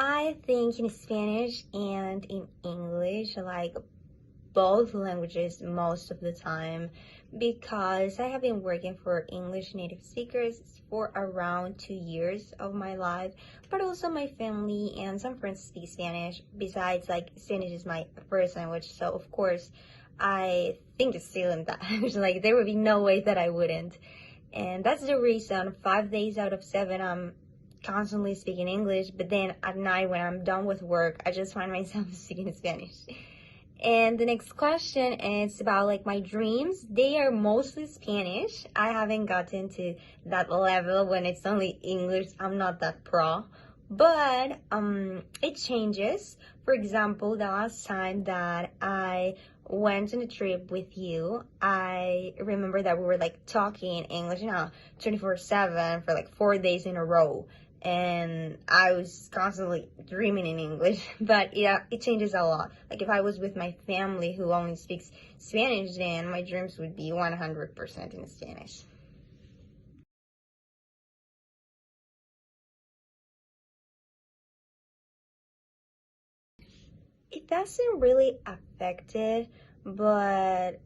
I think in Spanish and in English, like both languages most of the time, because I have been working for English native speakers for around 2 years of my life, but also my family and some friends speak Spanish. Besides, like, Spanish is my first language, so of course I think it's still in that language. Like, there would be no way that I wouldn't. And that's the reason 5 days out of 7 I'm constantly speaking English, but then at night when I'm done with work, I just find myself speaking Spanish. And the next question is about like my dreams. They are mostly Spanish. I haven't gotten to that level when it's only English. I'm not that pro, but it changes. For example, the last time that I went on a trip with you, I remember that we were like talking English, 24/7 for like 4 days in a row. And I was constantly dreaming in English, but yeah, it changes a lot. Like if I was with my family who only speaks Spanish, then my dreams would be 100% in Spanish. It doesn't really affect it, but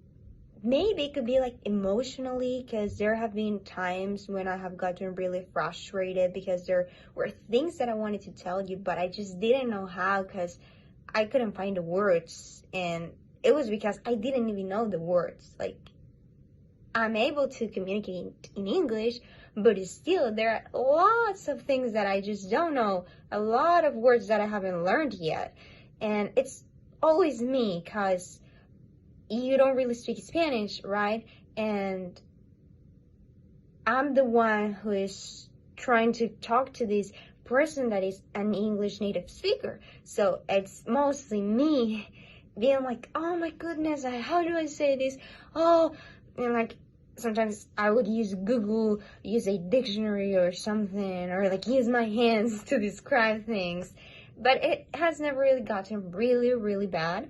maybe it could be like emotionally, because there have been times when I have gotten really frustrated because there were things that I wanted to tell you, but I just didn't know how because I couldn't find the words. And it was because I didn't even know the words. Like, I'm able to communicate in English, but still, there are lots of things that I just don't know, a lot of words that I haven't learned yet. And it's always me because you don't really speak Spanish, right? And I'm the one who is trying to talk to this person that is an English native speaker. So it's mostly me being like, oh my goodness, how do I say this? Oh, and like sometimes I would use Google, use a dictionary or something, or like use my hands to describe things. But it has never really gotten really, really bad.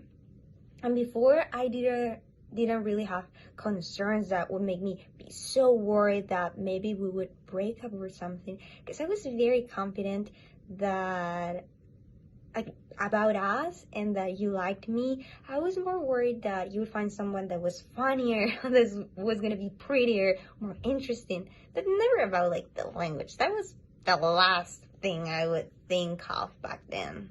And before, I didn't really have concerns that would make me be so worried that maybe we would break up or something, because I was very confident that, like, about us and that you liked me. I was more worried that you would find someone that was funnier, that was gonna be prettier, more interesting, but never about like the language. That was the last thing I would think of back then.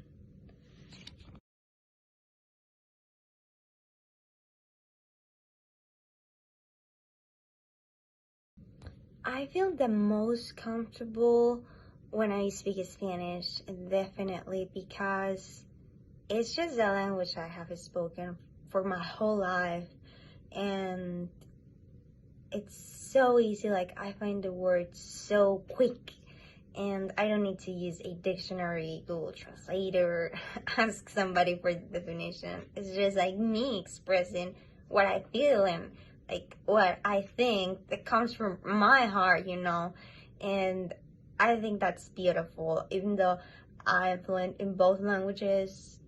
I feel the most comfortable when I speak Spanish, definitely, because it's just the language I have spoken for my whole life. And it's so easy, like I find the words so quick, and I don't need to use a dictionary, Google Translator, ask somebody for the definition. It's just like me expressing what I feel and like what I think that comes from my heart. And I think that's beautiful. Even though I am fluent in both languages,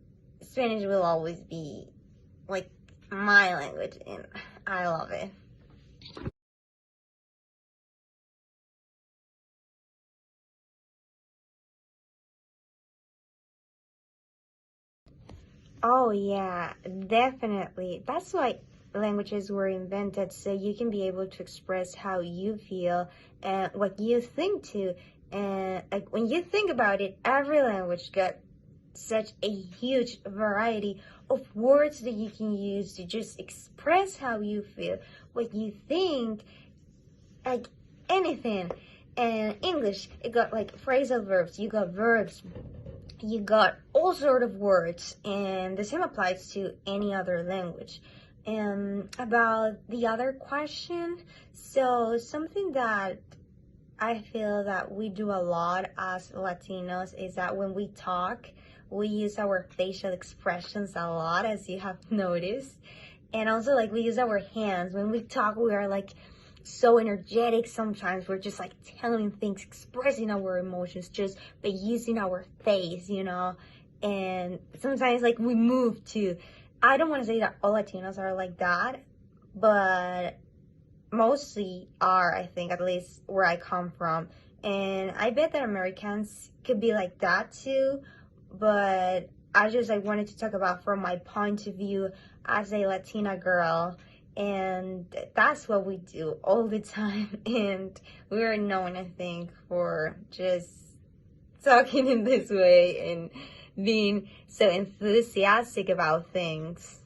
Spanish will always be like my language, and I love it. Oh yeah, definitely. That's why languages were invented, so you can be able to express how you feel and what you think too. And like when you think about it, every language got such a huge variety of words that you can use to just express how you feel, what you think, like anything. And English, it got like phrasal verbs, you got verbs, you got all sort of words, and the same applies to any other language. About the other question, so something that I feel that we do a lot as Latinos is that when we talk, we use our facial expressions a lot, as you have noticed. And also, like, we use our hands. When we talk, we are like so energetic sometimes. We're just like telling things, expressing our emotions just by using our face. And sometimes, like, we move too. I don't want to say that all Latinos are like that, but mostly are, I think, at least where I come from. And I bet that Americans could be like that too, but I just like wanted to talk about from my point of view as a Latina girl, and that's what we do all the time. And we're known, I think, for just talking in this way and being so enthusiastic about things.